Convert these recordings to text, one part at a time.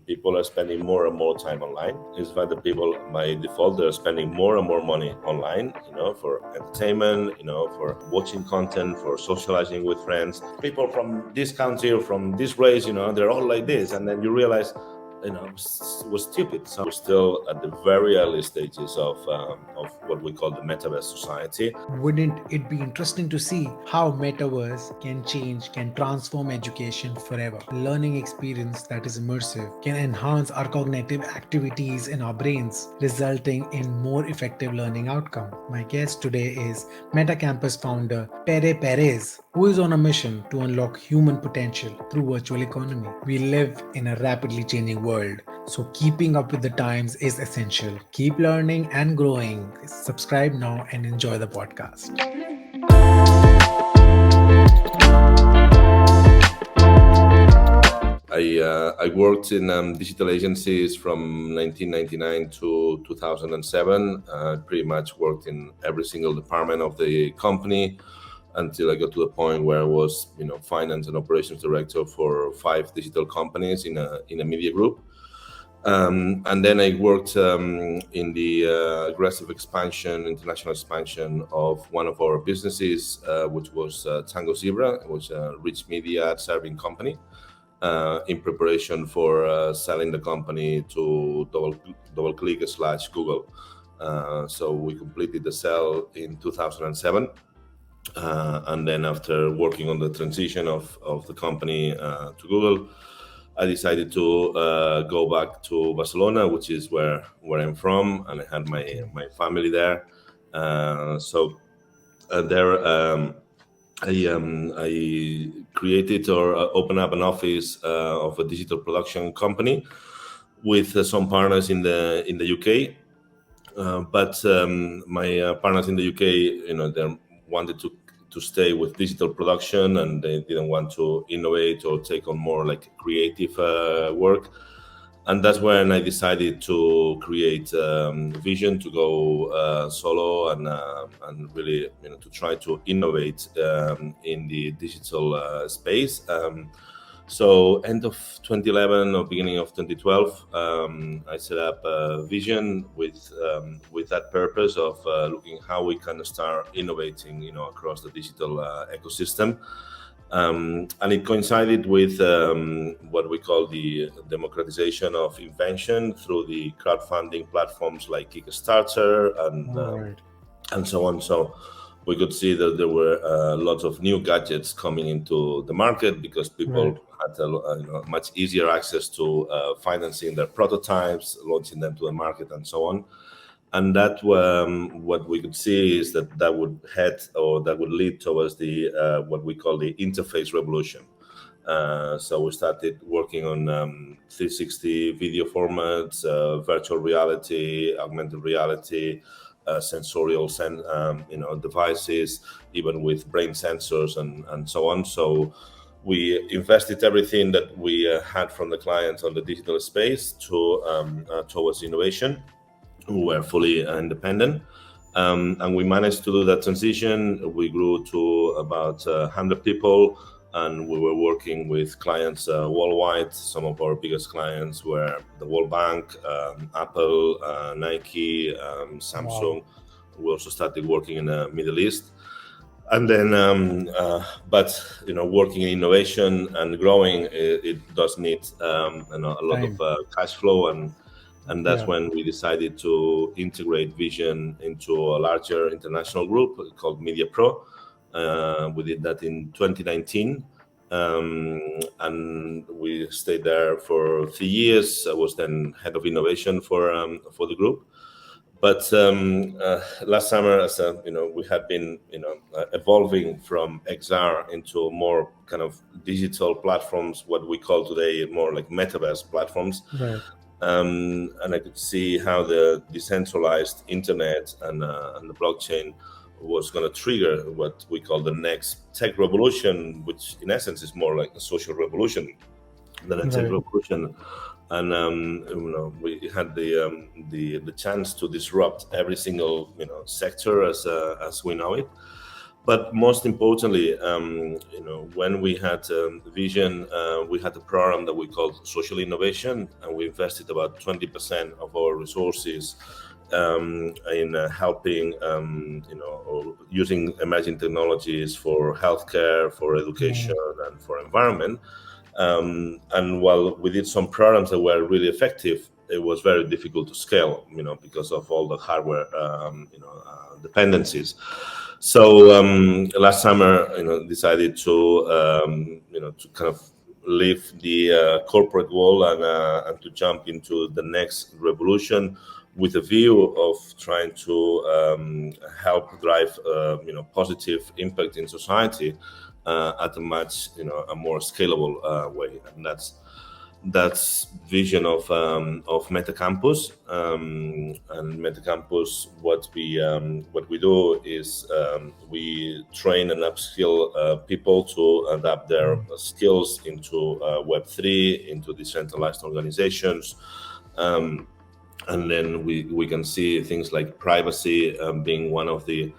people are spending more and more time online. It's that the people by default they're spending more and more money online, for entertainment, for watching content, for socializing with friends. People from this country or from this race, they're all like this, and then you realize, was stupid. So we're still at the very early stages of what we call the Metaverse society. Wouldn't it be interesting to see how Metaverse can transform education forever? Learning experience that is immersive can enhance our cognitive activities in our brains, resulting in more effective learning outcome. My guest today is Metacampus founder Pere Pérez, who is on a mission to unlock human potential through virtual economy. We live in a rapidly changing world, so keeping up with the times is essential. Keep learning and growing. Subscribe now and enjoy the podcast. I worked in digital agencies from 1999 to 2007. Pretty much worked in every single department of the company until I got to the point where I was, finance and operations director for 5 digital companies in a media group. And then I worked in the aggressive international expansion of one of our businesses, which was Tango Zebra. It was a rich media ad serving company in preparation for selling the company to DoubleClick/Google. So we completed the sale in 2007. And then after working on the transition of the company to Google, I decided to go back to Barcelona, which is where I'm from, and I had my family there. So there I created or opened up an office of a digital production company with some partners in the UK. But my partners in the UK, they wanted to stay with digital production, and they didn't want to innovate or take on more like creative work. And that's when I decided to create vision to go solo and really to try to innovate in the digital space. So end of 2011 or beginning of 2012, I set up Vision with that purpose of looking how we can start innovating, across the digital ecosystem. And it coincided with what we call the democratization of invention through the crowdfunding platforms like Kickstarter and so on. So we could see that there were lots of new gadgets coming into the market because people had much easier access to financing their prototypes, launching them to the market, and so on. And that what we could see is that would lead towards the what we call the interface revolution. So we started working on 360 video formats, virtual reality, augmented reality, sensorial devices, even with brain sensors and so on. So we invested everything that we had from the clients on the digital space towards innovation. We were fully independent, and we managed to do that transition. We grew to about 100 people, and we were working with clients worldwide. Some of our biggest clients were the World Bank, Apple, Nike, Samsung. Wow. We also started working in the Middle East. And then, working in innovation and growing, it does need a lot of cash flow, and that's when we decided to integrate Vision into a larger international group called Media Pro. We did that in 2019, and we stayed there for 3 years. I was then head of innovation for the group. But last summer, as we had been evolving from XR into more kind of digital platforms, what we call today more like metaverse platforms. Right. And I could see how the decentralized internet and the blockchain was going to trigger what we call the next tech revolution, which in essence is more like a social revolution than a tech revolution. And we had the chance to disrupt every single sector as we know it. But most importantly, when we had vision, we had a program that we called social innovation, and we invested about 20% of our resources in helping, or using emerging technologies for healthcare, for education, and for environment. And while we did some programs that were really effective, it was very difficult to scale, because of all the hardware, dependencies. So last summer, decided to kind of leave the corporate world and to jump into the next revolution with a view of trying to help drive, positive impact in society at a much, a more scalable way, and that's vision of Metacampus. And Metacampus, what we do is we train and upskill people to adapt their skills into Web3, into decentralized organizations. And then we can see things like privacy being one of the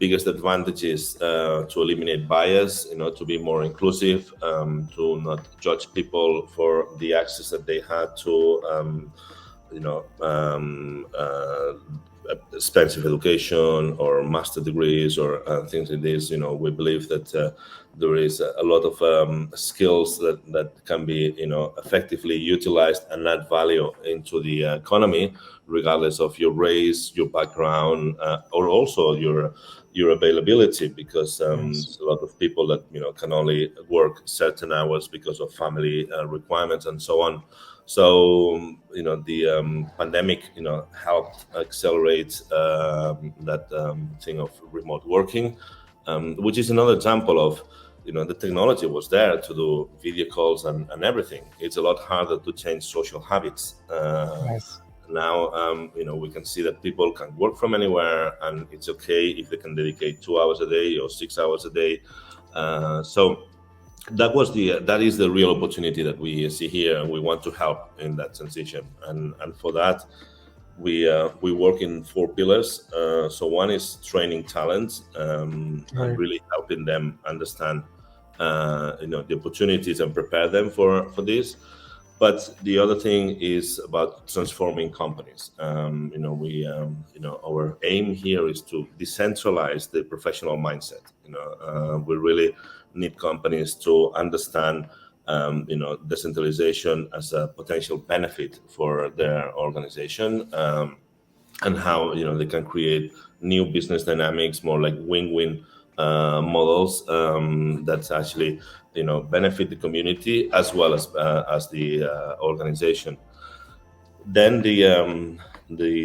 biggest advantages to eliminate bias, to be more inclusive, to not judge people for the access that they had to, you know, um, uh, expensive education or master degrees or things like this. We believe that there is a lot of skills that can be, effectively utilized and add value into the economy, regardless of your race, your background, or also your availability, because Yes. there's a lot of people that can only work certain hours because of family requirements and so on. So the pandemic helped accelerate that thing of remote working, which is another example of the technology was there to do video calls and everything. It's a lot harder to change social habits. Yes. Now we can see that people can work from anywhere, and it's okay if they can dedicate 2 hours a day or 6 hours a day. So that is the real opportunity that we see here, and we want to help in that transition. And for that, we work in 4 pillars. So one is training talent, and Right. really helping them understand the opportunities and prepare them for this. But the other thing is about transforming companies. Our aim here is to decentralize the professional mindset. We really need companies to understand, decentralization as a potential benefit for their organization, and how they can create new business dynamics, more like win-win models that actually benefit the community as well as the organization. Then the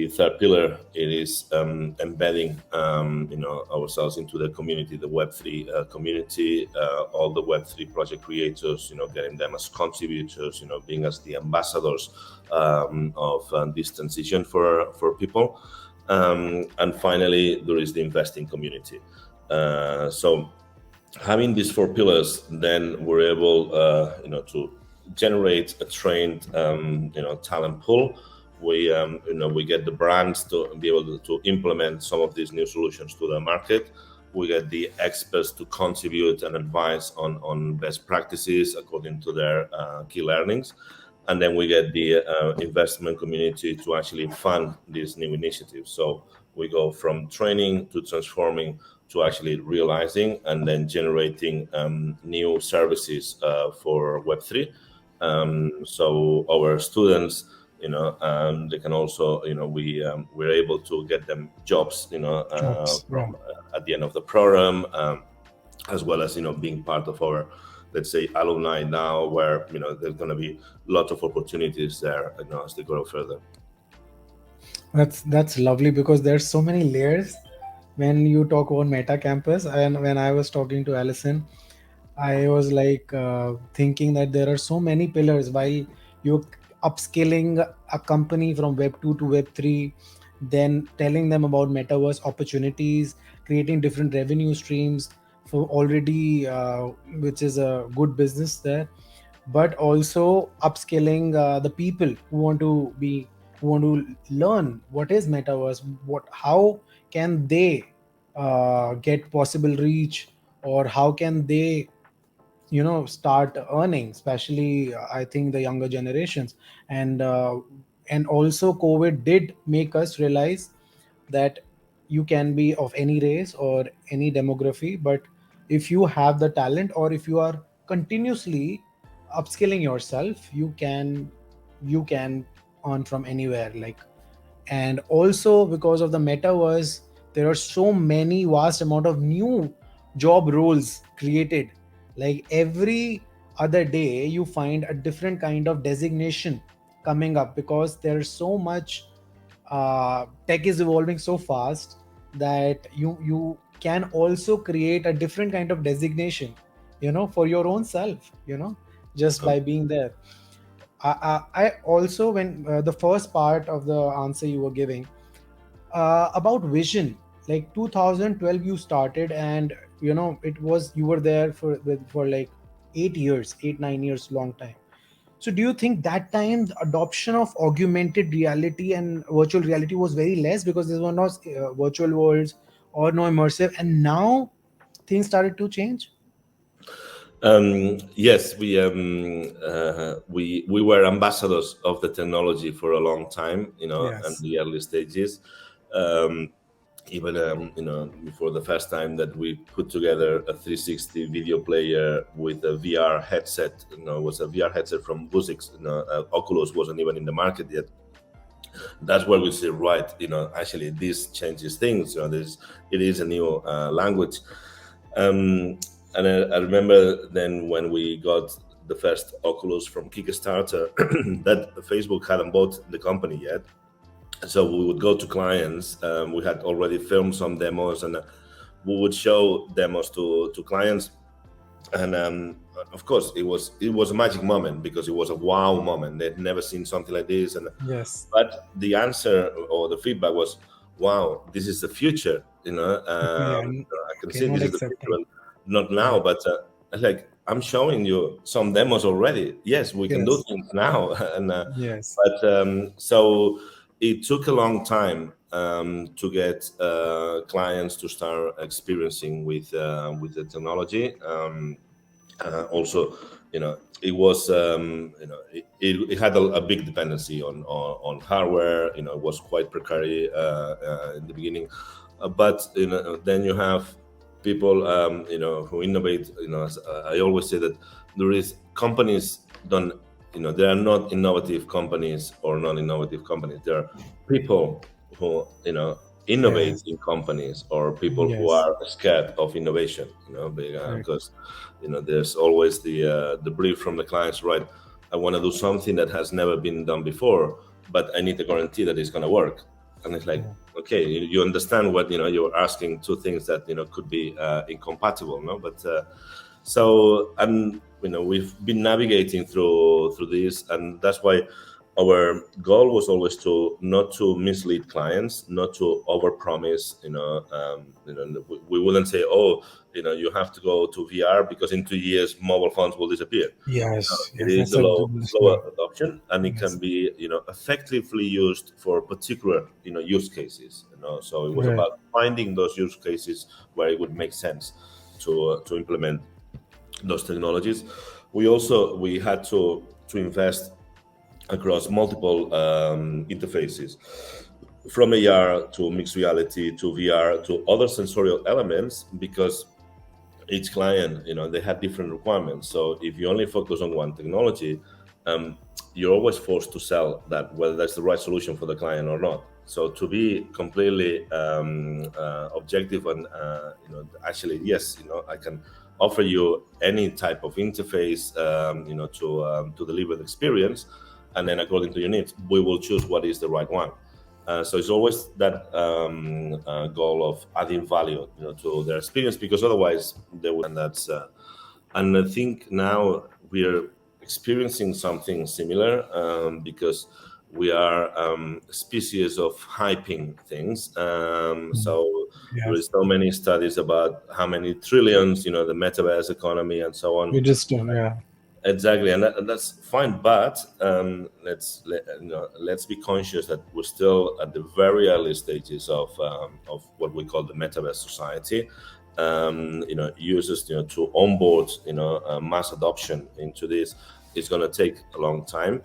third pillar, it is embedding ourselves into the community, the Web3 community, all the Web3 project creators, getting them as contributors, being as the ambassadors of this transition for people. And finally, there is the investing community. So having these 4 pillars, then we're able, to generate a trained, talent pool. We get the brands to be able to implement some of these new solutions to the market. We get the experts to contribute and advise on best practices according to their key learnings. And then we get the investment community to actually fund these new initiatives. So we go from training to transforming to actually realizing and then generating new services for Web3. So our students, they can also, we're able to get them jobs, Jobs. Yeah. from at the end of the program, as well as being part of our, let's say, alumni now, where there's going to be lots of opportunities there, as they grow further. That's lovely because there's so many layers when you talk about Meta Campus. And when I was talking to Allison, I was like thinking that there are so many pillars while you're upscaling a company from Web 2 to Web 3, then telling them about metaverse opportunities, creating different revenue streams for already, which is a good business there, but also upskilling the people who want to learn what is metaverse, what how can they get possible reach, or how can they start earning, especially I think the younger generations. And also COVID did make us realize that you can be of any race or any demography, but if you have the talent, or if you are continuously upskilling yourself, you can earn from anywhere. Like, and also because of the metaverse, there are so many vast amount of new job roles created. Like every other day you find a different kind of designation coming up, because there's so much tech is evolving so fast that you can also create a different kind of designation, for your own self, just by being there. I also, when the first part of the answer you were giving about vision, like 2012 you started, and it was, you were there for like 8 years, 8 9 years, long time. So do you think that time the adoption of augmented reality and virtual reality was very less, because there were no virtual worlds or no immersive, and now things started to change? Yes, we were ambassadors of the technology for a long time, in Yes. the early stages. Um, Even before the first time that we put together a 360 video player with a VR headset, it was a VR headset from Vuzix. Oculus wasn't even in the market yet. That's where we say, right, actually this changes things. This it is a new language. And I remember then when we got the first Oculus from Kickstarter, that Facebook hadn't bought the company yet. So we would go to clients. We had already filmed some demos, and we would show demos to clients. And of course, it was a magic moment, because it was a wow moment. They'd never seen something like this, and Yes. but the answer or the feedback was, "Wow, this is the future." Yeah, I can see cannot this is the accept future, it. and not Yeah. now, but like I'm showing you some demos already. Yes, we can do Yes. things now, and Yes. but so it took a long time to get clients to start experiencing with the technology. Also, it was it had a big dependency on hardware. It was quite precarious in the beginning, but then you have people who innovate. As I always say that there is companies don't there are not innovative companies or non-innovative companies. There are people who innovate Yes. in companies, or people who Yes. are scared of innovation. Correct. Because there's always the brief from the clients, right? I want to do something that has never been done before, but I need a guarantee that it's going to work. And it's like, Yeah. okay, you understand what you're asking, two things that could be incompatible, no? But so, and we've been navigating through this, and that's why our goal was always to not to mislead clients, not to overpromise. We wouldn't say, oh, you have to go to VR because in 2 years mobile phones will disappear. Yes. It Yes. is That's a a slower yeah. adoption, and it can Yes. be effectively used for particular use cases. So it was Right. about finding those use cases where it would make sense to implement those technologies. We had to invest across multiple interfaces, from AR to mixed reality to VR to other sensorial elements, because each client, they had different requirements. So if you only focus on one technology, um, you're always forced to sell that, whether that's the right solution for the client or not. So to be completely objective and actually, yes, I can offer you any type of interface, to deliver the experience, and then according to your needs, we will choose what is the right one. So it's always that goal of adding value, to their experience, because otherwise they would. And I think now we're experiencing something similar, because we are a species of hyping things. Mm. So there Yes. is so many studies about how many trillions, the metaverse economy and so on. We just don't. Yeah. Exactly, and that's fine. But let's be conscious that we're still at the very early stages of what we call the metaverse society. Users to onboard mass adoption into this is going to take a long time.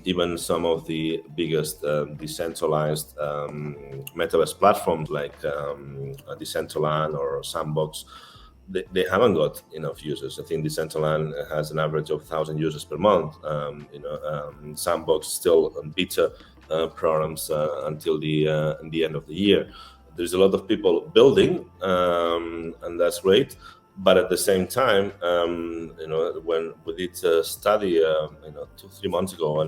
Even some of the biggest decentralized metaverse platforms like Decentraland or Sandbox, they haven't got enough users. I think Decentraland has an average of 1,000 users per month. Sandbox still on beta programs until the end of the year. There's a lot of people building, and that's great. But at the same time, when we did a study, 2-3 months ago,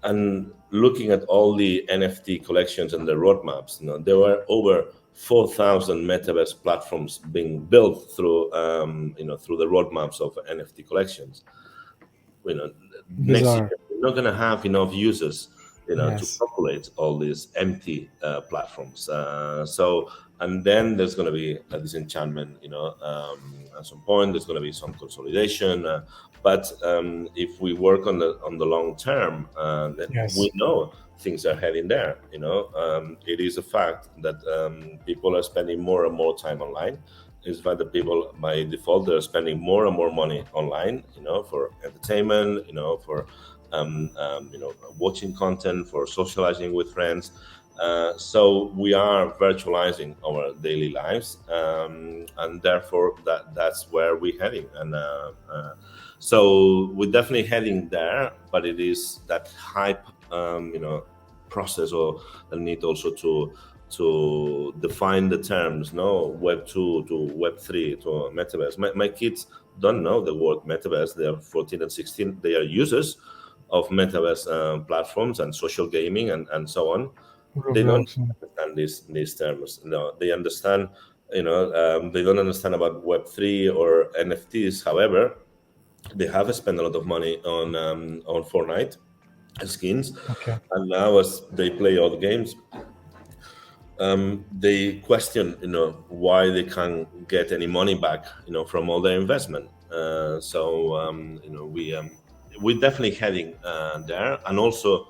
and looking at all the NFT collections and the roadmaps, there were over 4,000 metaverse platforms being built through the roadmaps of NFT collections. Next year we're not going to have enough users to populate all these empty platforms. And then there's going to be a disenchantment. At some point there's going to be some consolidation. But if we work on the long term, then we know things are heading there. It is a fact that people are spending more and more time online. It's fact that people by default they're spending more and more money online, for entertainment, for watching content, for socializing with friends. So we are virtualizing our daily lives, and therefore that's where we're heading. And so we're definitely heading there, but it is that hype, process, or the need also to define the terms, Web 2 to Web 3 to Metaverse. My kids don't know the word Metaverse. They are 14 and 16. They are users of Metaverse platforms and social gaming and so on. They don't understand these terms. No, they understand, they don't understand about Web 3 or NFTs. However, they have spent a lot of money on Fortnite skins, and now as they play all the games, they question, why they can't get any money back, from all their investment. We're definitely heading there, and also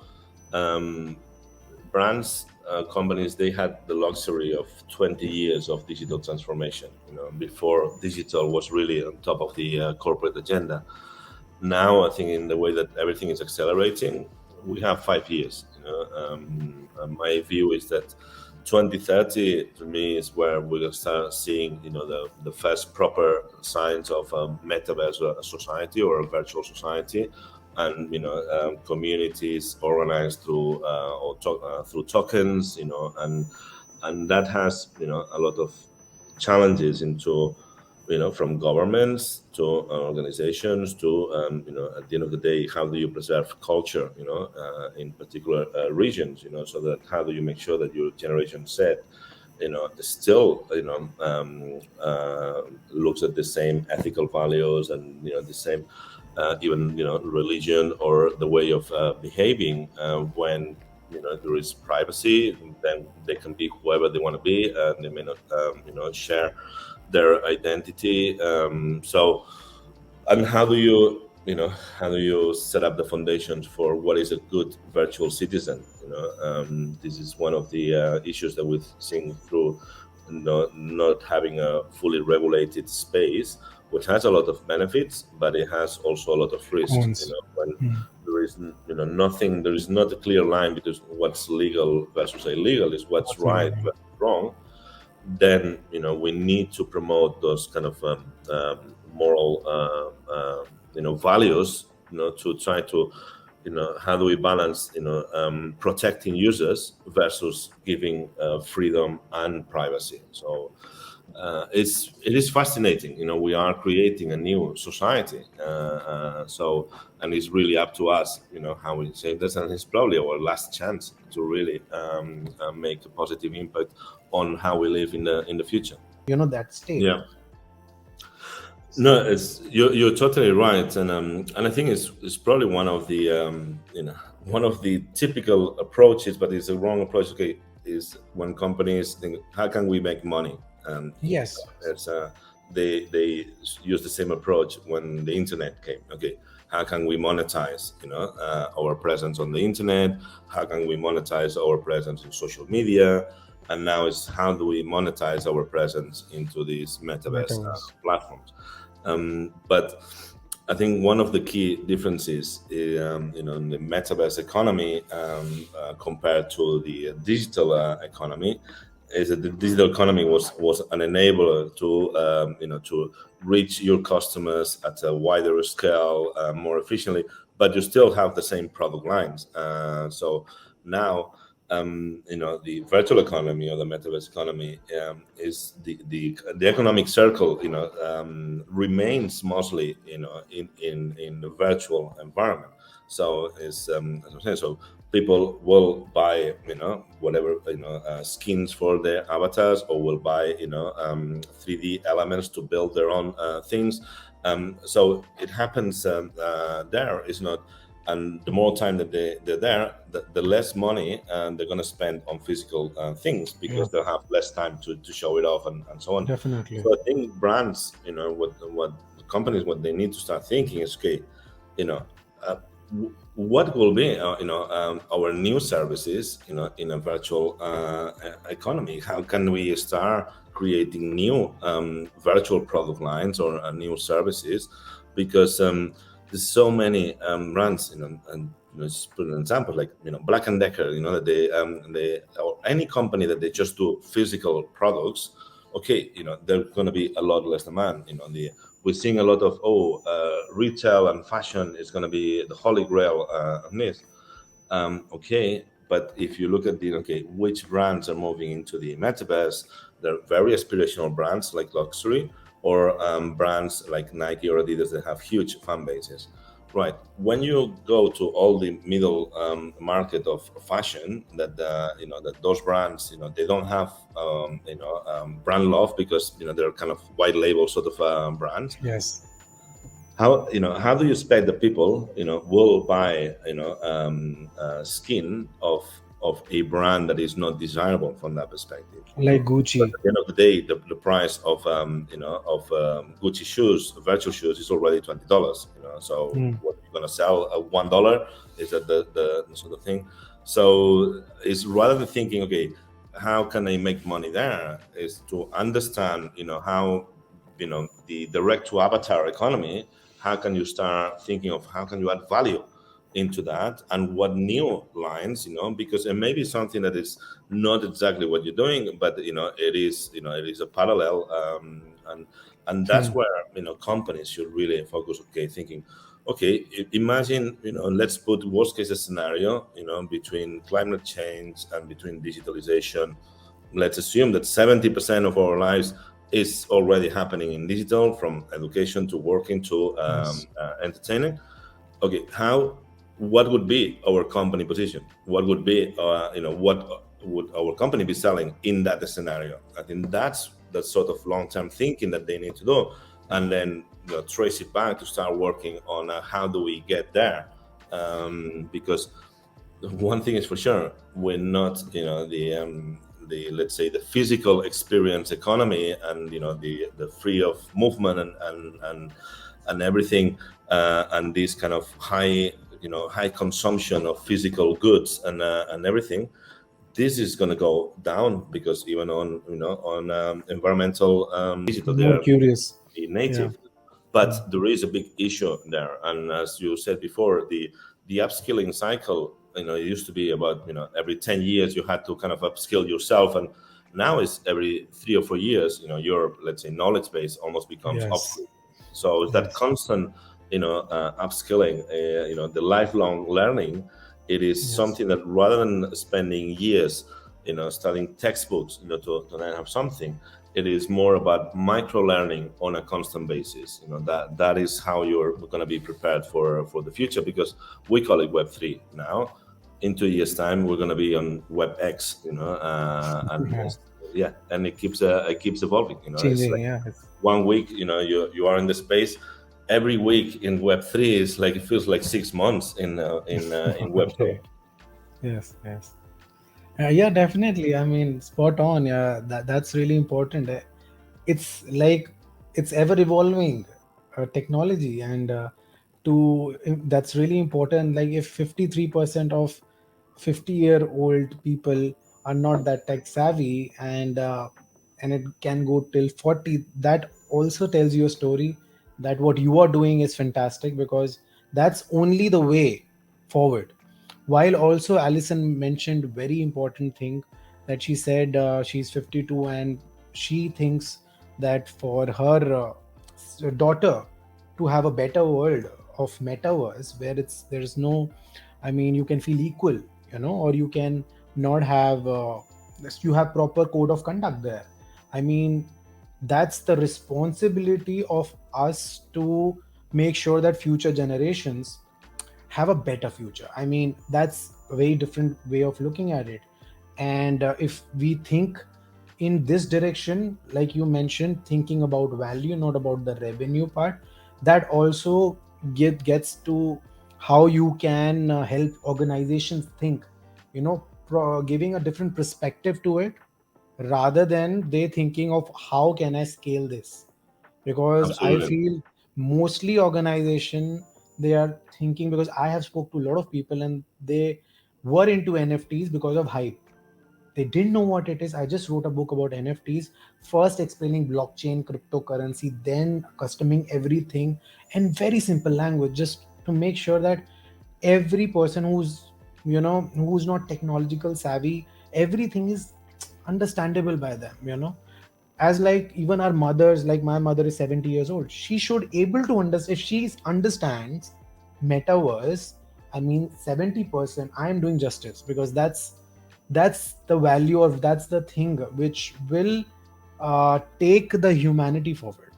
brands, companies, they had the luxury of 20 years of digital transformation, before digital was really on top of the corporate agenda. Now, I think in the way that everything is accelerating, we have 5 years. My view is that 2030 to me is where we're going to start seeing, the first proper signs of a metaverse society or a virtual society, and communities organized through through tokens, and that has a lot of challenges into from governments to organizations to at the end of the day, how do you preserve culture in particular regions, so that how do you make sure that your generation Z still looks at the same ethical values and the same even religion or the way of behaving when there is privacy, then they can be whoever they want to be, and they may not share their identity. And how do you set up the foundations for what is a good virtual citizen? This is one of the issues that we've seen through not having a fully regulated space, which has a lot of benefits, but it has also a lot of risks. When there is nothing, there is not a clear line between what's legal versus illegal, is what's right versus wrong. Then we need to promote those kind of moral values, to try to how do we balance protecting users versus giving freedom and privacy. So it is fascinating. We are creating a new society, and it's really up to us how we say this, and it's probably our last chance to really make a positive impact on how we live in the future. That state. Yeah. No, you're totally right, and I think it's probably one of the typical approaches, but it's a wrong approach. Is when companies think, how can we make money? And yes, they used the same approach when the internet came. Okay, how can we monetize, our presence on the internet? How can we monetize our presence in social media? And now it's how do we monetize our presence into these metaverse Metaverse. platforms? But I think one of the key differences, in the metaverse economy compared to the digital economy, is that the digital economy was an enabler to to reach your customers at a wider scale, more efficiently, but you still have the same product lines. So now, the virtual economy or the metaverse economy is the economic circle, remains mostly, in the virtual environment. So it's as I'm saying, so people will buy, whatever, skins for their avatars, or will buy, 3D elements to build their own things. So it happens there is not, and the more time that they're there, the less money they're going to spend on physical things, because they'll have less time to show it off, and so on. Definitely. So I think brands, what companies, what they need to start thinking is, okay, uh, what will be our new services, in a virtual economy? How can we start creating new virtual product lines or new services? Because there's so many brands, and just put an example, like Black and Decker, that they or any company that they just do physical products. Okay, there's going to be a lot less demand. We're seeing a lot of retail and fashion is going to be the holy grail of this. Okay, but if you look at which brands are moving into the metaverse, they're very aspirational brands like luxury, or brands like Nike or Adidas that have huge fan bases. Right. When you go to all the middle market of fashion, that those brands, they don't have brand love, because they're kind of white label sort of brands. Yes. How do you expect that people will buy skin of a brand that is not desirable from that perspective? Like But Gucci. at the end of the day, the price of Gucci shoes, virtual shoes, is already $20. So Mm. what you're gonna sell at $1, is that the sort of thing. So it's rather than thinking, okay, how can I make money there, is to understand how the direct to avatar economy. How can you start thinking of how can you add value into that, and what new lines, because it may be something that is not exactly what you're doing, but it is a parallel, and that's Thing. where companies should really focus. Okay, thinking, okay, imagine, let's put worst case scenario, between climate change and between digitalization. Let's assume that 70% of our lives is already happening in digital, from education to working to Yes. entertaining. Okay, what would be our company position? What would be what would our company be selling in that scenario? I think that's the sort of long-term thinking that they need to do, and then trace it back to start working on how do we get there. Because one thing is for sure, we're not the let's say the physical experience economy, and the free of movement, and everything, and this kind of high consumption of physical goods, and everything. This is going to go down, because even on environmental digital, they More are curious. Yeah. native. But there is a big issue there, and as you said before, the upskilling cycle, it used to be about every 10 years you had to kind of upskill yourself, and now it's every 3 or 4 years, your, let's say, knowledge base almost becomes Yes. obsolete. So it's that Yes. constant upskilling, the lifelong learning. It is Yes. something that, rather than spending years studying textbooks to then have something, it is more about micro learning on a constant basis. That is how you're going to be prepared for the future, because we call it Web3 now. In 2 years time, we're going to be on Web X, and Yeah. yeah, and it keeps evolving. It's Changing. like Yeah. It's 1 week, you are in the space. Every week in Web3 is like, it feels like 6 months in Web2. okay. Yes. Yes. Yeah. Definitely. I mean, spot on. Yeah. That's really important. It's like it's ever evolving technology, and to that's really important. Like if 53% of 50-year-old people are not that tech savvy, and it can go till 40, that also tells you a story that what you are doing is fantastic, because that's only the way forward. While also Alison mentioned very important thing, that she said she's 52 and she thinks that for her daughter to have a better world of metaverse, where there's no, I mean, you can feel equal, or you can not have you have proper code of conduct there. I mean, that's the responsibility of us to make sure that future generations have a better future. I mean, that's a very different way of looking at it. And if we think in this direction, like you mentioned, thinking about value, not about the revenue part, that also gets to how you can help organizations think, giving a different perspective to it, rather than they thinking of how can I scale this. Because I Absolutely. feel mostly organization, they are thinking, because I have spoke to a lot of people and they were into NFTs because of hype. They didn't know what it is. I just wrote a book about NFTs, first explaining blockchain, cryptocurrency, then customing everything in very simple language, just to make sure that every person who's not technological savvy, everything is understandable by them, as like even our mothers, like my mother is 70 years old, she should able to understand. If she understands metaverse, I mean, 70% I am doing justice, because that's the value, or that's the thing which will take the humanity forward.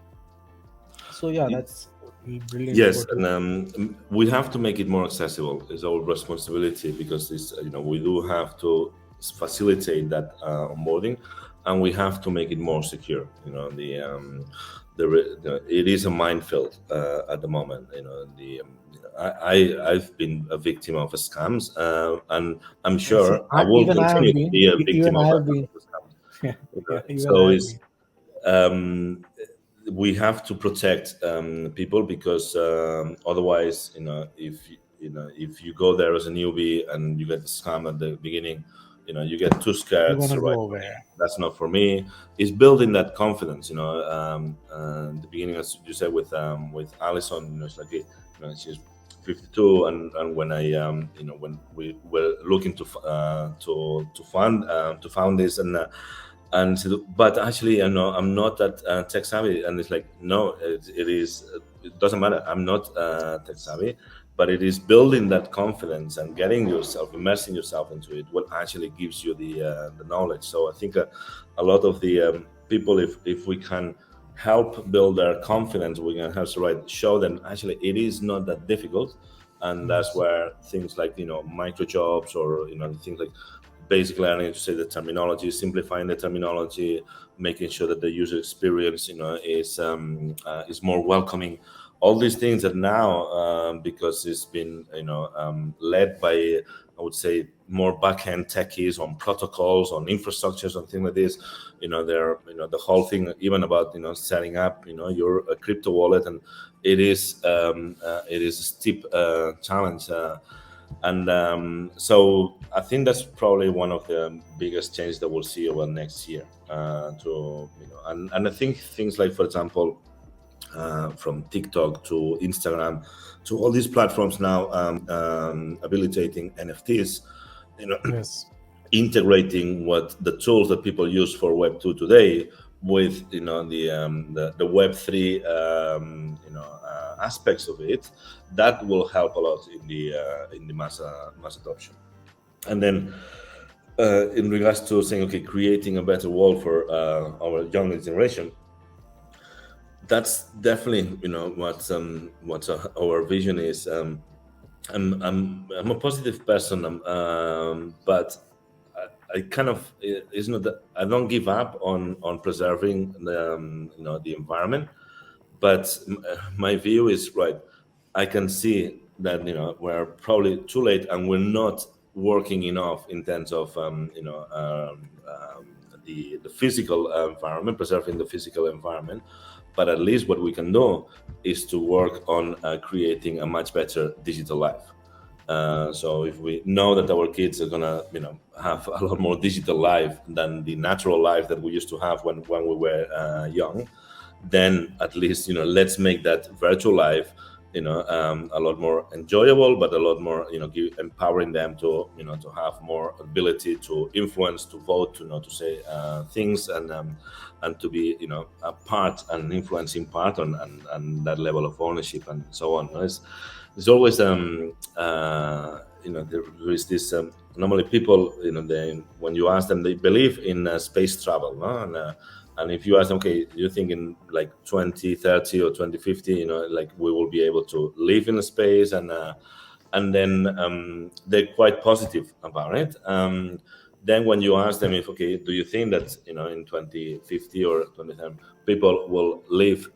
So yeah, that's brilliant Yes, what you. and we have to make it more accessible. It's our responsibility because it's we do have to facilitate that onboarding, and we have to make it more secure. It is a minefield at the moment. I've been a victim of scams, and I'm See, sure I will even I have continue to been, be a victim even of I a have been. scam. Yeah, yeah, even I So have it's been. um, we have to protect people because otherwise, if you go there as a newbie and you get the scam at the beginning, you get too You're scared. So gonna right, go away. that's not for me. It's building that confidence. The beginning, as you said with Alison, it's like she's 52, and when I when we were looking to found this and so, but actually I'm not that tech savvy, and it's like no, it is, it doesn't matter, I'm not tech savvy, but it is building that confidence and getting yourself, immersing yourself into it, what actually gives you the knowledge. So I think a lot of the people, if we can help build their confidence, we can have to show them actually it is not that difficult. And that's Yes. where things like micro jobs, or things like basic learning, to say the terminology, simplifying the terminology, making sure that the user experience, is more welcoming. All these things that now, because it's been, led by, I would say, more back-end techies on protocols, on infrastructures, on things like this. They're, the whole thing, even about, setting up, your crypto wallet, and it is a steep challenge. And so I think that's probably one of the biggest changes that we'll see over next year. And I think things like, for example, from TikTok to Instagram to all these platforms now, habilitating NFTs, you know, Yes. integrating what the tools that people use for Web 2 today with the Web 3 aspects of it, that will help a lot in the mass adoption. And then in regards to saying, okay, creating a better world for our younger generation, that's definitely what our vision is. I'm a positive person, but I kind of, it's not that I don't give up on preserving the environment, but my view is right. I can see that we're probably too late, and we're not working enough in terms of the physical environment, preserving the physical environment. but at least what we can do is to work on creating a much better digital life. So if we know that our kids are gonna, have a lot more digital life than the natural life that we used to have when we were young, then at least, let's make that virtual life, a lot more enjoyable, but a lot more, empowering them to, to have more ability to influence, to vote, to say things, and to be, a part and influencing part on and that level of ownership and so on. It's always there is this normally people, when you ask them, they believe in space travel, no? And if you ask them, okay, you think in like 2030 or 2050, like we will be able to live in space, and then they're quite positive about it. Then when you ask them if, okay, do you think that, in 2050 or 2030 people will live,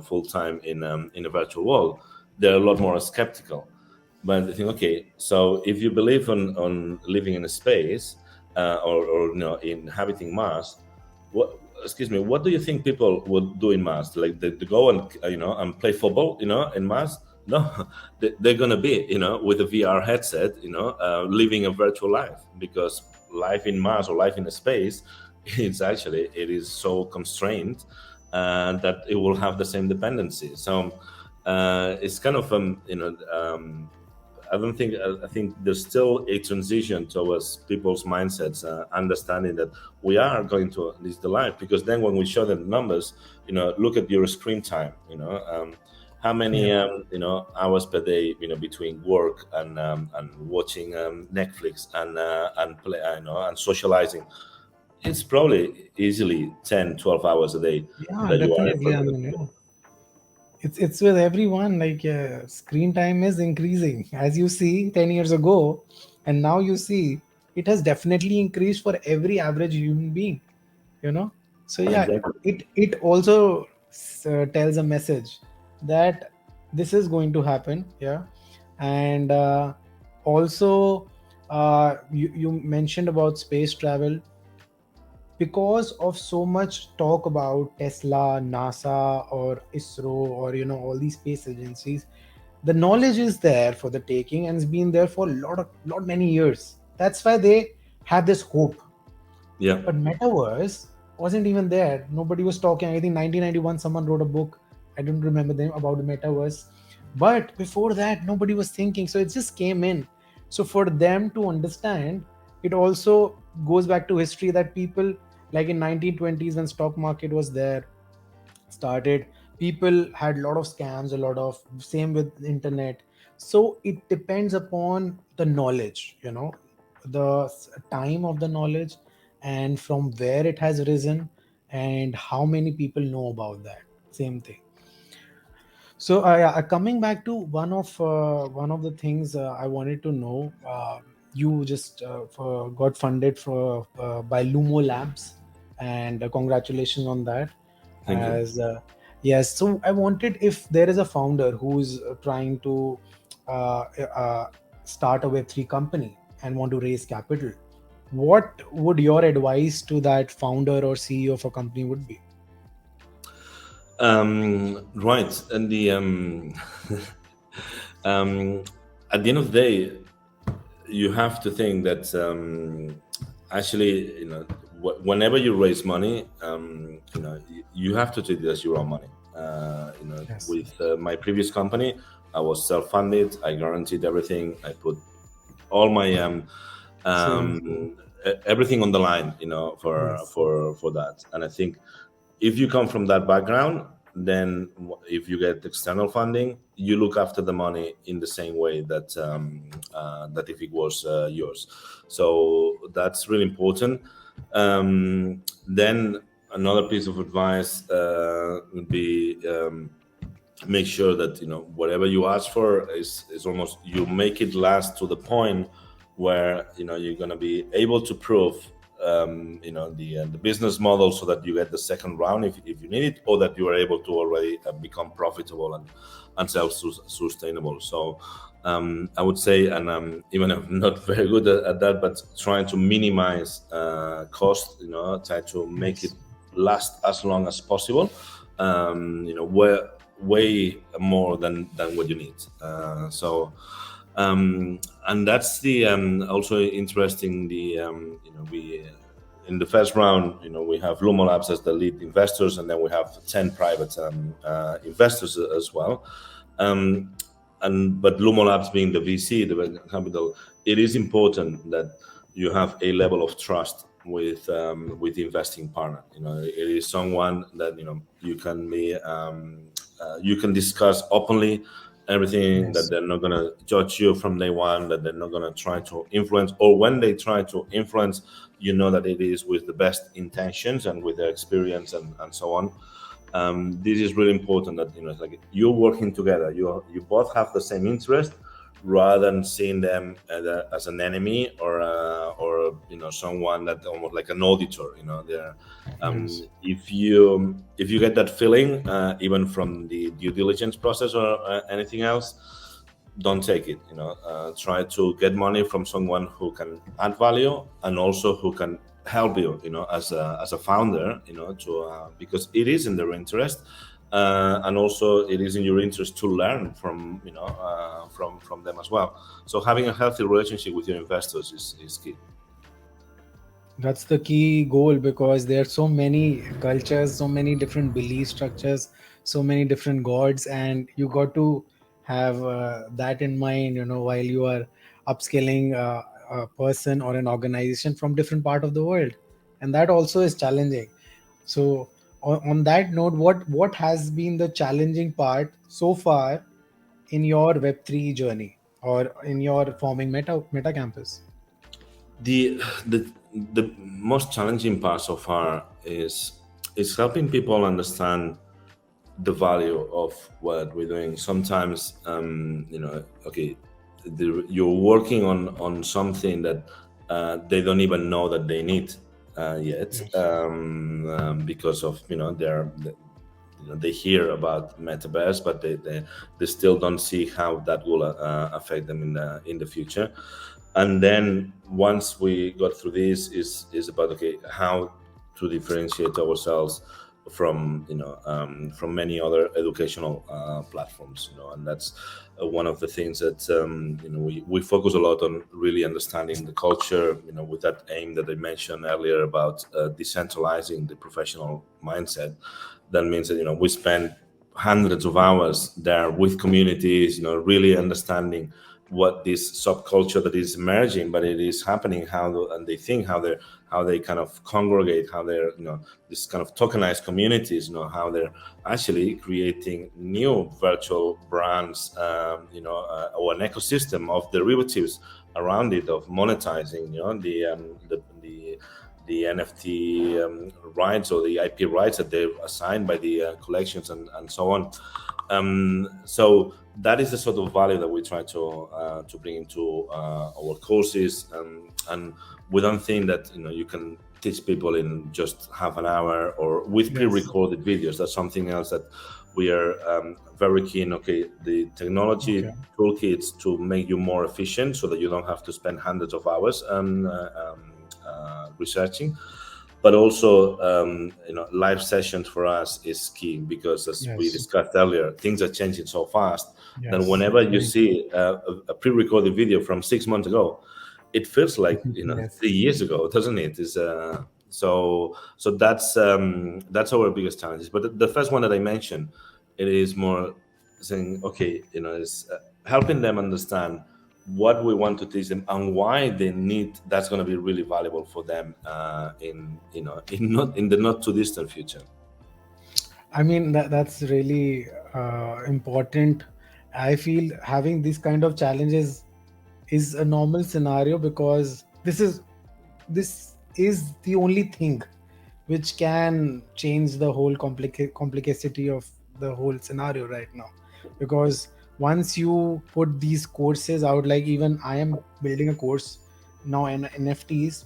full time in a virtual world, they're a lot more skeptical. But I think, okay, so if you believe on living in a space, or inhabiting Mars, what do you think people would do in Mars? Like they go and and play football, in Mars? No, they're gonna be, with a VR headset, living a virtual life, because life in Mars or life in a space, it is so constrained, that it will have the same dependency. So it's kind of I think there's still a transition towards people's mindsets, understanding that we are going to lose the life, because then when we show them numbers, look at your screen time, how many hours per day, between work and watching Netflix and play, and socializing. It's probably easily 10-12 hours a day Yeah, that you are in definitely. front I of the mean, computer. it's with everyone. Like screen time is increasing, as you see 10 years ago, and now you see it has definitely increased for every average human being. You know, so yeah, Exactly. it also tells a message that this is going to happen. Yeah, and also you mentioned about space travel. Because of so much talk about Tesla, NASA, or ISRO, or all these space agencies, the knowledge is there for the taking, and it's been there for lot many years. That's why they have this hope. Yeah. But metaverse wasn't even there. Nobody was talking. I think 1991 someone wrote a book. I don't remember them about the metaverse. But before that, nobody was thinking. So it just came in. So for them to understand, it also goes back to history that people, like in 1920s when stock market was there, started, people had a lot of scams, a lot of same with internet. So it depends upon the knowledge, the time of the knowledge, and from where it has risen, and how many people know about that same thing. So coming back to one of the things I wanted to know, you just got funded by Lumo Labs, and congratulations on that. Thank you. As yes, so I wanted, if there is a founder who's trying to uh, uh, start a Web3 company and want to raise capital, what would your advice to that founder or CEO of a company would be? Right, and the um, at the end of the day, you have to think that actually, whenever you raise money, you have to treat it as your own money. Yes. With my previous company, I was self-funded. I guaranteed everything. I put all my Same. everything on the line, for Yes. for that. And I think if you come from that background, then if you get external funding, you look after the money in the same way that if it was yours. So that's really important. Then another piece of advice would be, make sure that whatever you ask for is almost, you make it last to the point where you're going to be able to prove the business model, so that you get the second round if you need it, or that you are able to already become profitable and self-sustainable. So I would say, and even if I'm not very good at that, but trying to minimize cost, try to make it Yes. last as long as possible, way more than what you need. And that's the also interesting. The we in the first round, we have Lumo Labs as the lead investors, and then we have 10 private investors as well. But Lumo Labs being the VC, the venture capital, it is important that you have a level of trust with the investing partner. It is someone that you can discuss openly everything, that Yes. they're not going to judge you from day one, that they're not going to try to influence, or when they try to influence, that it is with the best intentions and with their experience and so on. This is really important, that it's like you're working together, you both have the same interest, rather than seeing them as an enemy, or someone that almost like an auditor. They're Yes. if you get that feeling, even from the due diligence process or anything else, don't take it. Try to get money from someone who can add value, and also who can help you, as a founder, to because it is in their interest, and also it is in your interest to learn from them as well. So having a healthy relationship with your investors is key. That's the key goal, because there are so many cultures, so many different belief structures, so many different gods, and you got to have that in mind, while you are upskilling a person or an organization from different part of the world, and that also is challenging. So, on that note, what has been the challenging part so far in your Web3 journey, or in your forming Meta Campus? The most challenging part so far is helping people understand the value of what we're doing. Sometimes, okay, you're working on something that they don't even know that they need yet, Yes. because of they hear about metaverse, but they still don't see how that will affect them in the future. And then once we got through this, is about, okay, how to differentiate ourselves from many other educational platforms. And that's one of the things that we focus a lot on, really understanding the culture, with that aim that I mentioned earlier about decentralizing the professional mindset. That means that we spend hundreds of hours there with communities, really understanding what this subculture that is emerging, but it is happening, and they think, how they kind of congregate, how they're this kind of tokenized communities, how they're actually creating new virtual brands, or an ecosystem of derivatives around it, of monetizing, the NFT rights, or the IP rights that they're assigned by the collections, and so on. So that is the sort of value that we try to bring into our courses, and we don't think that you can teach people in just half an hour, or with Yes. pre-recorded videos. That's something else that we are very keen. Okay, the technology Okay. toolkits to make you more efficient, so that you don't have to spend hundreds of hours researching. But also, live sessions for us is key, because, as we Yes. discussed earlier, things are changing so fast that Yes. whenever you Very true. see a pre-recorded video from 6 months ago, it feels like Yes. 3 years ago, doesn't it? So that's our biggest challenges. But the first one that I mentioned, it is more saying, okay, is helping them understand what we want to teach them, and why they need. That's going to be really valuable for them in the not too distant future. I mean, that's really important. I feel having these kind of challenges is a normal scenario, because this is the only thing which can change the whole complexity of the whole scenario right now. Because once you put these courses out, like even I am building a course now in NFTs.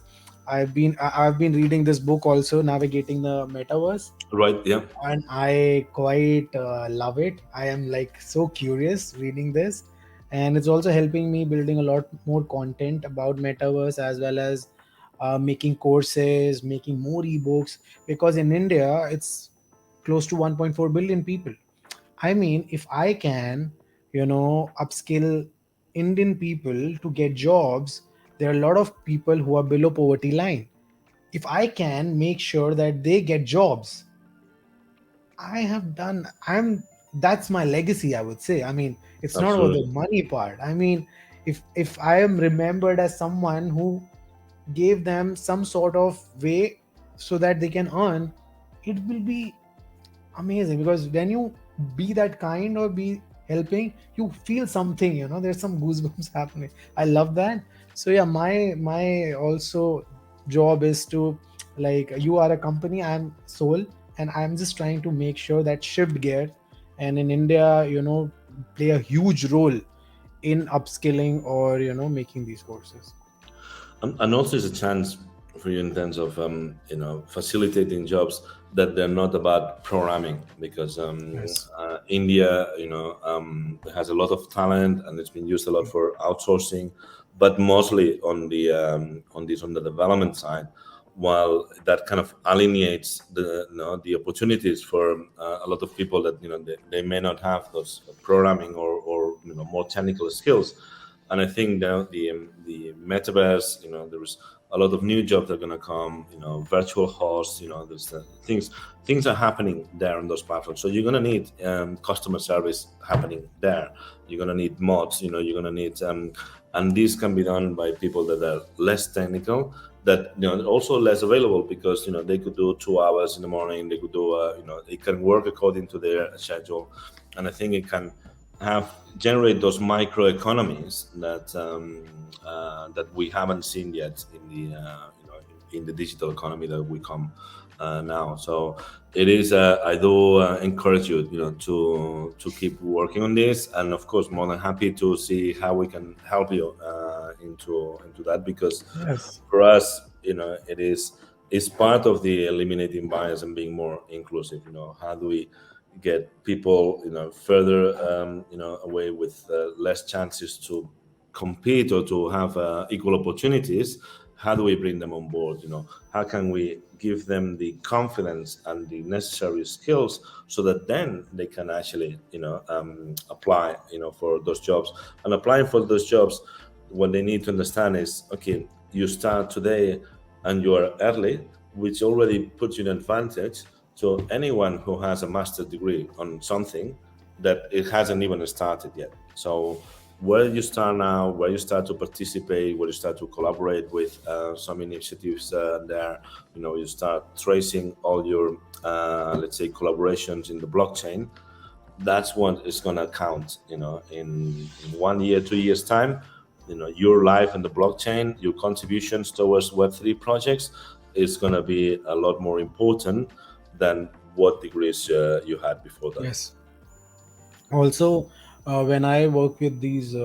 I've been reading this book also, Navigating the Metaverse, Right? Yeah. and I quite love it. I am like so curious reading this, and it's also helping me building a lot more content about metaverse, as well as making courses, making more ebooks. Because in India, it's close to 1.4 billion people. I mean, if I can, upskill Indian people to get jobs, there are a lot of people who are below poverty line. If I can make sure that they get jobs, I have done. That's my legacy, I would say. I mean, it's not about the Absolutely. money part. I mean, if I am remembered as someone who gave them some sort of way so that they can earn, it will be amazing, because when you be that kind or be helping, you feel something, there's some goosebumps happening. I love that. So yeah, my also job is to, like, you are a company, I'm soul, and I'm just trying to make sure that shift gear, and in India, play a huge role in upskilling or making these courses. And also it's a chance for you in terms of facilitating jobs that they're not about programming, because Yes. India has a lot of talent and it's been used a lot for outsourcing, but mostly on the development side, while that kind of alienates the opportunities for a lot of people that they may not have those programming or more technical skills. And I think now the metaverse, there's a lot of new jobs that are going to come. Virtual hosts, there's things are happening there on those platforms. So you're going to need customer service happening there. You're going to need mods. You're going to need and this can be done by people that are less technical, that also less available, because they could do 2 hours in the morning. They could do it can work according to their schedule. And I think it can have generate those microeconomies that we haven't seen yet in the in the digital economy that we come now. So it is. I do encourage you, to keep working on this, and of course, more than happy to see how we can help you into that, because Yes. for us, it's part of the eliminating bias and being more inclusive. How do we get people further away with less chances to compete or to have equal opportunities? How do we bring them on board? How can we give them the confidence and the necessary skills so that then they can actually apply for those jobs? And applying for those jobs, what they need to understand is, okay, you start today and you are early, which already puts you in advantage to anyone who has a master's degree on something that it hasn't even started yet. So where you start now, where you start to participate, where you start to collaborate with some initiatives there, you start tracing all your, let's say, collaborations in the blockchain. That's what is going to count, in 1 year, 2 years time. Your life in the blockchain, your contributions towards Web3 projects is going to be a lot more important than what degrees you had before that. Yes. Also, when I work with these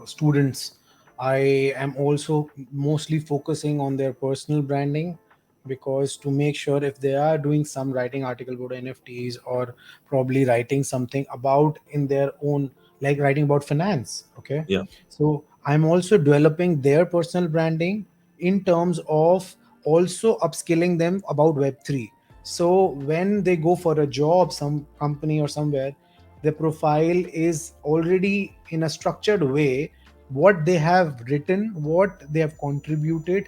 students, I am also mostly focusing on their personal branding, because to make sure if they are doing some writing article about NFTs, or probably writing something about in their own, like writing about finance, okay, Yeah, so I'm also developing their personal branding in terms of also upskilling them about Web3. So when they go for a job, some company or somewhere, the profile is already in a structured way, what they have written, what they have contributed,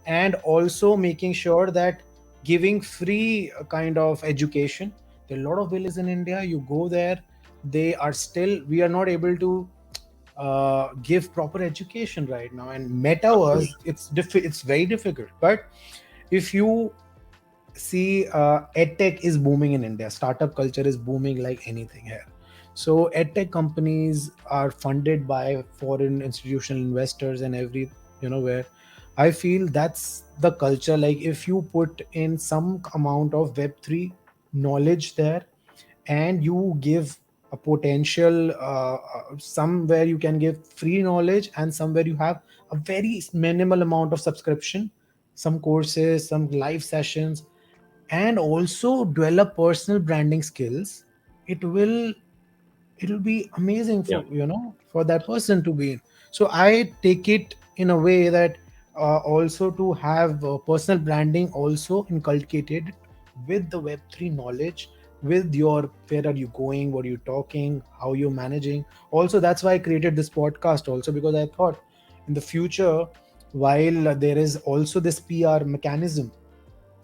and also making sure that giving free kind of education. There are a lot of villages in India, you go there, they are still, we are not able to give proper education right now. And metaverse, absolutely. it's very difficult. But if you see, edtech is booming in India. Startup culture is booming like anything here. So edtech companies are funded by foreign institutional investors and every, where I feel that's the culture. Like if you put in some amount of Web3 knowledge there, and you give a potential, somewhere you can give free knowledge, and somewhere you have a very minimal amount of subscription, some courses, some live sessions, and also develop personal branding skills, it will, it'll be amazing Yeah. for, for that person to be in. So I take it in a way that, also to have personal branding also inculcated with the Web3 knowledge, with your where are you going, what are you talking, how you're managing. Also, that's why I created this podcast also, because I thought in the future, while there is also this PR mechanism,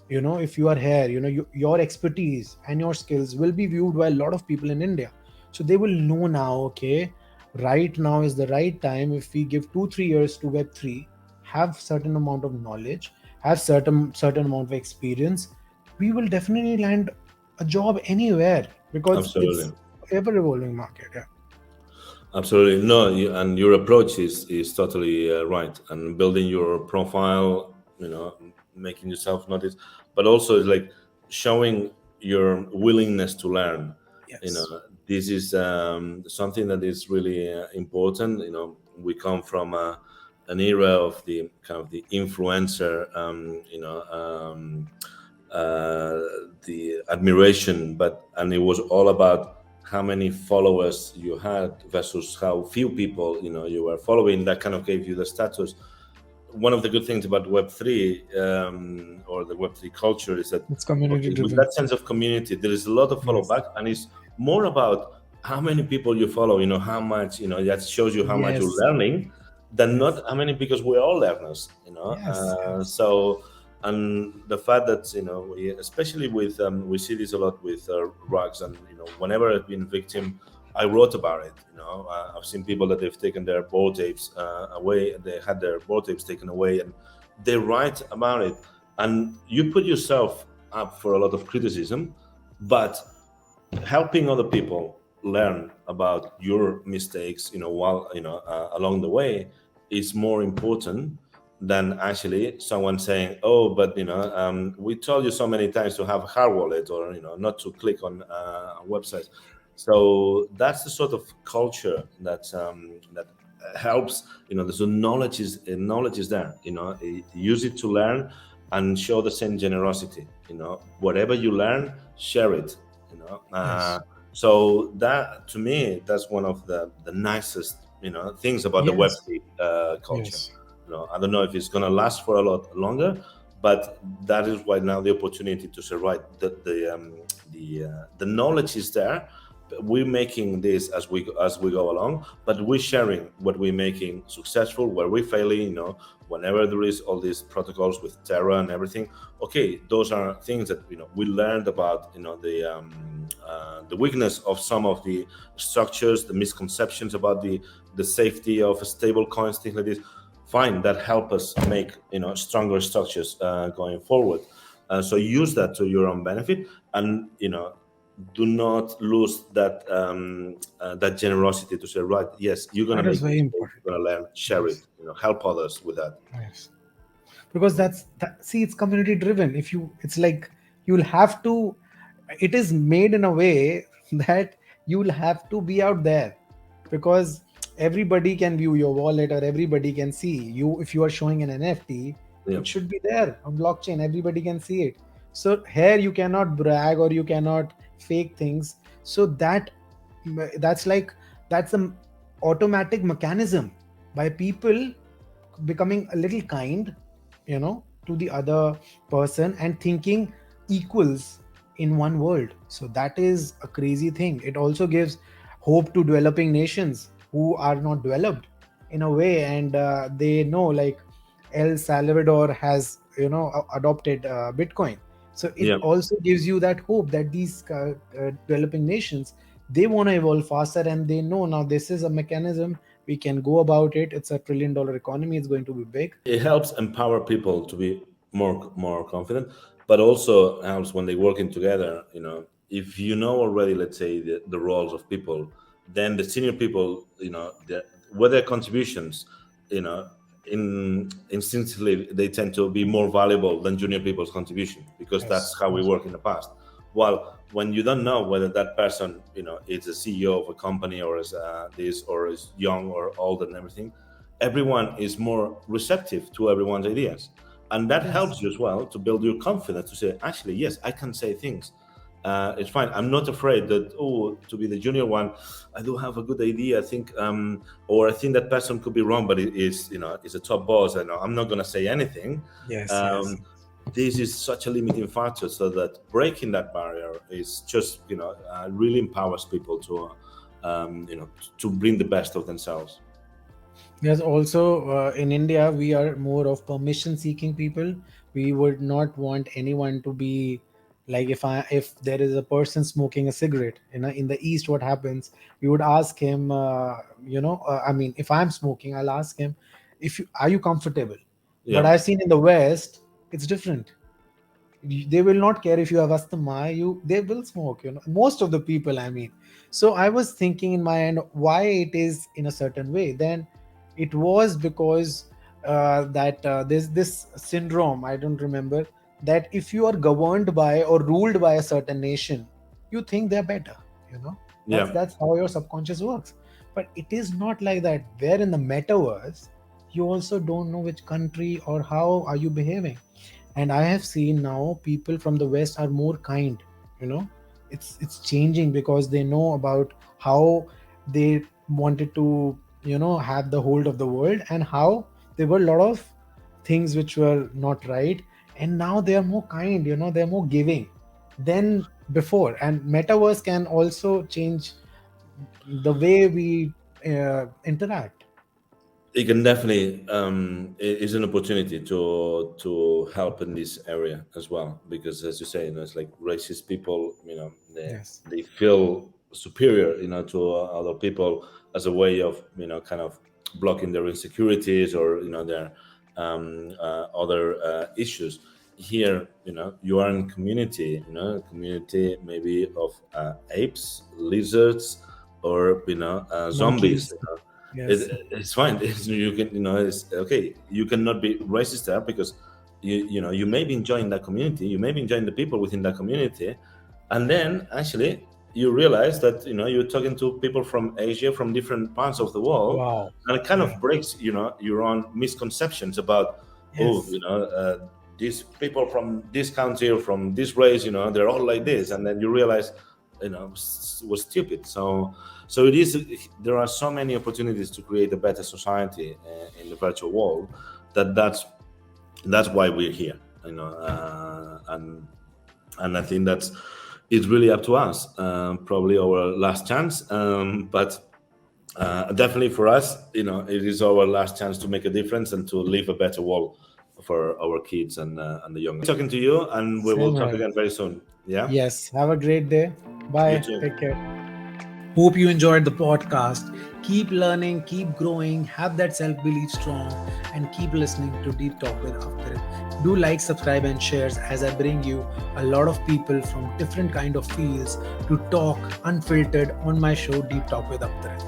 if you are here, your expertise and your skills will be viewed by a lot of people in India. So they will know now, okay, right now is the right time. If we give 2 3 years to Web3, have certain amount of knowledge, have certain amount of experience, we will definitely land a job anywhere, because it's Absolutely. ever evolving market. Yeah. Absolutely. No, and your approach is totally right. And building your profile, making yourself notice, but also it's like showing your willingness to learn. You know, Yes. this is something that is really important. We come from an era of the kind of the influencer, uh, the admiration, and it was all about how many followers you had versus how few people you were following. That kind of gave you the status. One of the good things about Web3 or the Web3 culture is that, It's community okay, with driven. that sense of community, there is a lot of follow Yes. back, and it's more about how many people you follow. How much that shows you how much you're Yes. learning, than Yes. not how many, because we're all learners. Yes. Yes. So, and the fact that we, especially with we see this a lot with rugs, and whenever I've been victim, I wrote about it. I've seen people that they've taken their board tapes away. They had their board tapes taken away, and they write about it. And you put yourself up for a lot of criticism, but helping other people learn about your mistakes, while along the way, is more important than actually someone saying, "Oh, but we told you so many times to have a hard wallet, or not to click on websites." So that's the sort of culture that helps. The knowledge is there. Use it to learn, and show the same generosity. Whatever you learn, share it. You know, Yes. so that, to me, that's one of the nicest things about the Yes. Web3 culture. Yes. I don't know if it's gonna last for a lot longer, but that is right now the opportunity to say, right, the knowledge is there. We're making this as we go along, but we're sharing what we're making successful, where we're failing. Whenever there is all these protocols with Terra and everything, okay, those are things that we learned about. The weakness of some of the structures, the misconceptions about the safety of stable coins, things like this. Fine, that help us make stronger structures going forward. So use that to your own benefit, and do not lose that generosity to say, right, yes, you're gonna That is make very mistakes, important. you're gonna learn, share it, Yes. help others with that. Yes. Because that's that, see, it's community driven. If you, it's like you'll have to, it is made in a way that you'll have to be out there, because everybody can view your wallet, or everybody can see you. If you are showing an NFT, Yeah, it should be there on blockchain, everybody can see it. So here you cannot brag, or you cannot fake things. So that's like, that's an automatic mechanism by people becoming a little kind, to the other person, and thinking equals in one world. So that is a crazy thing. It also gives hope to developing nations who are not developed in a way, and they know, like El Salvador has adopted Bitcoin. So it yeah. also gives you that hope that these developing nations, they want to evolve faster, and they know now this is a mechanism, we can go about it. It's $1 trillion economy, it's going to be big. It helps empower people to be more confident, but also helps when they working together. If already, let's say, the roles of people, then the senior people, with their contributions, you know instinctively they tend to be more valuable than junior people's contribution, because that's Yes. how we Yes. work in the past. While when you don't know whether that person is a CEO of a company, or is this, or is young or old and everything, everyone is more receptive to everyone's ideas, and that Yes. helps you as well to build your confidence to say, actually, yes, I can say things. It's fine. I'm not afraid that, to be the junior one, I do have a good idea, I think, or I think that person could be wrong, but it is a top boss. I know I'm not going to say anything. Yes. Yes. um, this is such a limiting factor, so that breaking that barrier is just, really empowers people to, to bring the best of themselves. Yes, also in India, we are more of permission seeking people. We would not want anyone to be like, if there is a person smoking a cigarette, in the East, what happens? We would ask him, I mean, if I'm smoking, I'll ask him, if you are you comfortable? But Yeah. I've seen in the West, it's different. They will not care if you have asthma, they will smoke, most of the people, I mean. So I was thinking in my end why it is in a certain way. Then it was because that there's this syndrome, I don't remember, that if you are governed by or ruled by a certain nation, you think they're better, you know Yeah. that's how your subconscious works. But it is not like that. Where in the metaverse, you also don't know which country or how are you behaving. And I have seen now people from the West are more kind, you know it's changing because they know about how they wanted to have the hold of the world, and how there were a lot of things which were not right, and now they are more kind, they're more giving than before. And metaverse can also change the way we interact. It can definitely, it is an opportunity to help in this area as well, because as you say, it's like racist people, Yes. they feel superior, to other people, as a way of, kind of blocking their insecurities, or their other issues. Here, you are in community, community maybe of apes, lizards, or zombies. Monkeys. it, Yes. it's fine. You can, it's okay. You cannot be racist there, because you may be enjoying that community, you may be enjoying the people within that community, and then actually you realize that you're talking to people from Asia, from different parts of the world, Wow. and it kind Yeah. of breaks your own misconceptions about, oh, Yes. these people from this country or from this race, they're all like this, Yes. and then you realize, was stupid. So it is. There are so many opportunities to create a better society in the virtual world. That's why we're here. And I think that's it's really up to us. Probably our last chance, but definitely for us, it is our last chance to make a difference and to leave a better world for our kids and the young. Talking to you, and we will Same talk here. again very soon. Yeah, Yes. Have a great day. you Bye. too. Take care. Hope you enjoyed the podcast. Keep learning, keep growing, have that self belief strong, and keep listening to Deep Talk with Avtarit. Do like, subscribe, and shares as I bring you a lot of people from different kind of fields to talk unfiltered on my show Deep Talk with Avtarit.